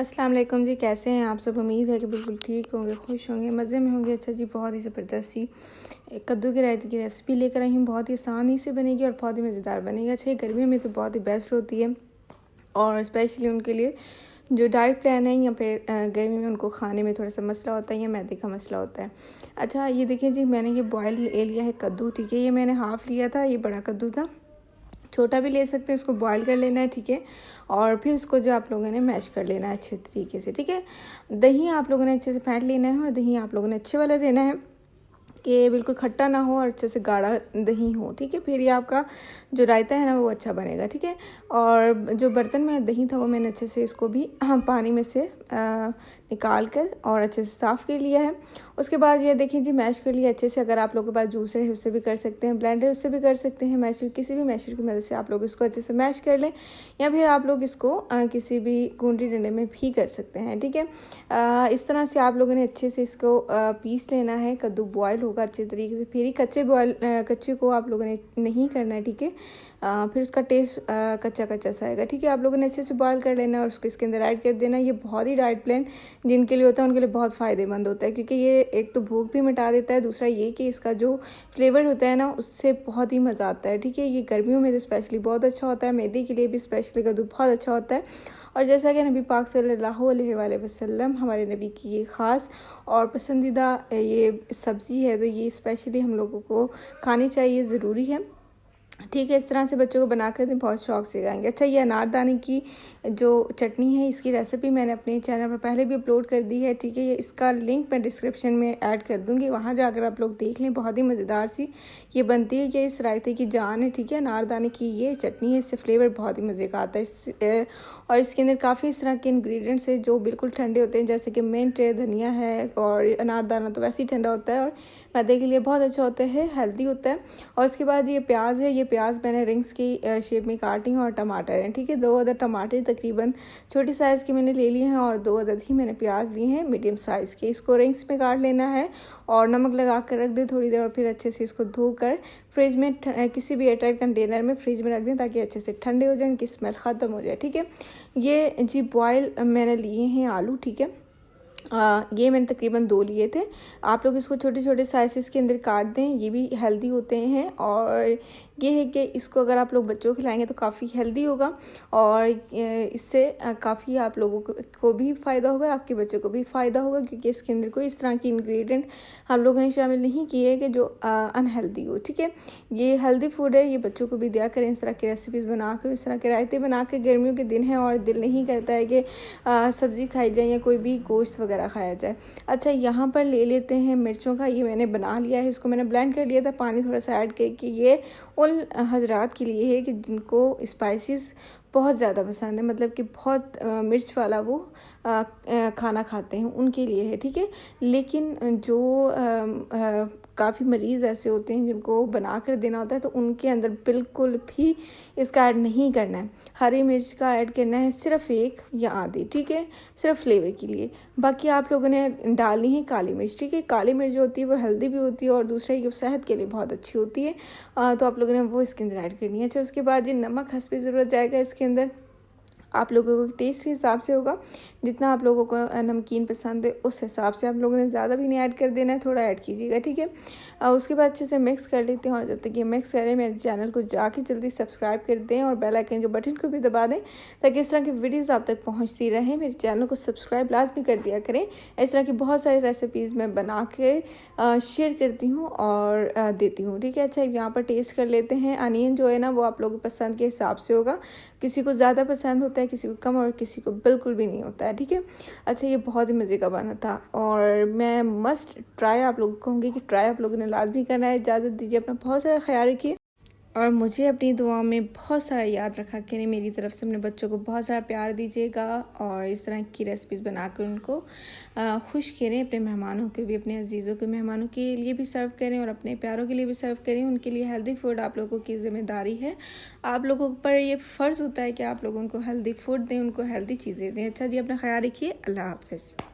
अस्सलाम वालेकुम जी, कैसे हैं आप सब। उम्मीद है कि बिल्कुल ठीक होंगे, खुश होंगे, मज़े में होंगे। अच्छा जी, बहुत ही ज़बरदस्त सी कद्दू की रायते की रेसिपी लेकर आई हूँ। बहुत ही आसानी से बनेगी और बहुत ही मज़ेदार बनेगी। अच्छा, गर्मियों में तो बहुत ही बेस्ट होती है और स्पेशली उनके लिए जो डाइट प्लान है या फिर गर्मी में उनको खाने में थोड़ा सा मसला होता है या मैदे का मसला होता है। अच्छा, ये देखिए जी, मैंने ये बॉयल ले लिया है कद्दू, ठीक है। ये मैंने हाफ़ लिया था, ये बड़ा कद्दू था, छोटा भी ले सकते हैं। उसको बॉईल कर लेना है, ठीक है। और फिर उसको जो आप लोगों ने मैश कर लेना है अच्छे तरीके से, ठीक है। दही आप लोगों ने अच्छे से फेंट लेना है और दही आप लोगों ने अच्छे वाला लेना है कि बिल्कुल खट्टा ना हो और अच्छे से गाढ़ा दही हो, ठीक है। फिर ये आपका जो रायता है ना वो अच्छा बनेगा, ठीक है। और जो बर्तन में दही था वो मैंने अच्छे से इसको भी पानी में से निकाल कर और अच्छे से साफ़ कर लिया है। उसके बाद ये देखिए जी, मैश कर लिया अच्छे से। अगर आप लोगों के पास जूसर है उससे भी कर सकते हैं, ब्लेंडर उससे भी कर सकते हैं, मैशर किसी भी मैशर की मदद से आप लोग इसको अच्छे से मैश कर लें, या फिर आप लोग इसको किसी भी कूंडी डंडे में भी कर सकते हैं, ठीक है। इस तरह से आप लोगों ने अच्छे से इसको पीस लेना है। कद्दू बॉयल होगा अच्छे तरीके से, फिर ही कच्चे को आप लोगों ने नहीं करना है, ठीक है। फिर उसका टेस्ट कच्चा कच्चा सा आएगा, ठीक है। आप लोगों ने अच्छे से बॉयल कर लेना और उसको इसके अंदर ऐड कर देना। ये बहुत ही डाइट प्लान जिनके लिए होता है उनके लिए बहुत फ़ायदेमंद होता है, क्योंकि ये एक तो भूख भी मिटा देता है, दूसरा ये कि इसका जो फ्लेवर होता है ना उससे बहुत ही मज़ा आता है, ठीक है। ये गर्मियों में तो स्पेशली बहुत अच्छा होता है, मैदे के लिए भी स्पेशली कद्दू बहुत अच्छा होता है। और जैसा कि नबी पाक सल्लल्लाहु अलैहि वसल्लम हमारे नबी की ये ख़ास और पसंदीदा ये सब्ज़ी है, तो ये स्पेशली हम लोगों को खानी चाहिए, ज़रूरी है, ठीक है। इस तरह से बच्चों को बना कर दें, बहुत शौक से खाएंगे। अच्छा, ये अनारदाने की जो चटनी है इसकी रेसिपी मैंने अपने चैनल पर पहले भी अपलोड कर दी है, ठीक है। ये इसका लिंक मैं डिस्क्रिप्शन में ऐड कर दूँगी, वहाँ जाकर आप लोग देख लें। बहुत ही मज़ेदार सी ये बनती है, ये इस रायते की जान है, ठीक है। अनारदाने की ये चटनी है, इससे फ्लेवर बहुत ही मज़े का आता है। और इसके अंदर काफ़ी इस तरह के इंग्रेडिएंट्स है जो बिल्कुल ठंडे होते हैं, जैसे कि मिंट है, धनिया है, और अनारदाना तो वैसे ही ठंडा होता है और मैदे के लिए बहुत अच्छा होता है, हेल्दी होता है। और उसके बाद ये प्याज है, ये प्याज मैंने रिंग्स की शेप में काटी हैं, और टमाटर हैं, ठीक है। 2 अदद टमाटर तकरीबन छोटी साइज़ के मैंने ले लिए हैं, और 2 अदद ही मैंने प्याज लिए हैं मीडियम साइज़ के। इसको रिंग्स में काट लेना है और नमक लगा कर रख दें थोड़ी देर, और फिर अच्छे से इसको धोकर फ्रिज में किसी भी एयरटाइट कंटेनर में फ्रिज में रख दें ताकि अच्छे से ठंडे हो जाए, इनकी स्मेल ख़त्म हो जाए, ठीक है। ये जी बॉयल मैंने लिए हैं आलू, ठीक है। ये मैंने तकरीबन 2 लिए थे। आप लोग इसको छोटे छोटे साइज़ के अंदर काट दें, ये भी हेल्दी होते हैं। और ये है कि इसको अगर आप लोग बच्चों को खिलाएंगे तो काफ़ी हेल्दी होगा, और इससे काफ़ी आप लोगों को भी फ़ायदा होगा, आपके बच्चों को भी फ़ायदा होगा, क्योंकि इसके अंदर कोई इस तरह की इंग्रेडिएंट हम लोगों ने शामिल नहीं किए कि जो अनहेल्दी हो, ठीक है। ये हेल्दी फूड है, ये बच्चों को भी दिया करें इस तरह की रेसिपीज़ बनाकर, इस तरह के रायते बनाकर। गर्मियों के दिन हैं और दिल नहीं करता है कि सब्ज़ी खाई जाए या कोई भी गोश्त वगैरह खाया जाए। अच्छा, यहाँ पर ले लेते हैं मिर्चों का, ये मैंने बना लिया है, इसको मैंने ब्लेंड कर लिया था पानी थोड़ा सा ऐड करके। ये उन हजरात के लिए है कि जिनको स्पाइसेस बहुत ज़्यादा पसंद है, मतलब कि बहुत मिर्च वाला वो खाना खाते हैं, उनके लिए है, ठीक है। लेकिन जो काफ़ी मरीज़ ऐसे होते हैं जिनको बना कर देना होता है, तो उनके अंदर बिल्कुल भी इसका ऐड नहीं करना है। हरी मिर्च का ऐड करना है सिर्फ 1 या आधी, ठीक है, सिर्फ फ्लेवर के लिए। बाकी आप लोगों ने डालनी है काली मिर्च, ठीक है। काली मिर्च जो होती है वो हेल्दी भी होती है और दूसरा ये सेहत के लिए बहुत अच्छी होती है, तो आप लोगों ने वो इसके अंदर ऐड करनी है। अच्छा, उसके बाद ये नमक हस्बे ज़रूरत जाएगा इसके अंदर, आप लोगों को टेस्ट के हिसाब से होगा, जितना आप लोगों को नमकीन पसंद है उस हिसाब से। आप लोगों ने ज़्यादा भी नहीं ऐड कर देना है, थोड़ा ऐड कीजिएगा, ठीक है। उसके बाद अच्छे से मिक्स कर लेते हैं, और जब तक ये मिक्स करें मेरे चैनल को जाके जल्दी सब्सक्राइब कर दें और बेल आइकन के बटन को भी दबा दें ताकि इस तरह की वीडियोज़ आप तक पहुँचती रहें। मेरे चैनल को सब्सक्राइब लाजमी कर दिया करें। इस तरह की बहुत सारी रेसिपीज़ मैं बना के शेयर करती हूँ और देती हूँ, ठीक है। अच्छा, यहाँ पर टेस्ट कर लेते हैं। अनियन जो है ना वो आप लोगों की पसंद के हिसाब से होगा, किसी को ज़्यादा पसंद होता है, किसी को कम, और किसी को बिल्कुल भी नहीं होता है, ठीक है। अच्छा, ये बहुत ही मज़े का बना था और मैं मस्ट ट्राई आप लोगों को कहूँगी कि ट्राई आप लोगों ने लाजमी करना है। इजाज़त दीजिए, अपना बहुत सारा ख्याल रखिए और मुझे अपनी दुआ में बहुत सारा याद रखा करें। मेरी तरफ से अपने बच्चों को बहुत सारा प्यार दीजिएगा और इस तरह की रेसिपीज़ बनाकर उनको खुश करें। अपने मेहमानों के भी, अपने अजीज़ों के मेहमानों के लिए भी सर्व करें और अपने प्यारों के लिए भी सर्व करें। उनके लिए हेल्दी फूड आप लोगों की ज़िम्मेदारी है, आप लोगों पर ये फ़र्ज़ होता है कि आप लोग उनको हेल्दी फूड दें, उनको हेल्दी चीज़ें दें। अच्छा जी, अपना ख्याल रखिए। अल्लाह हाफ़िज़।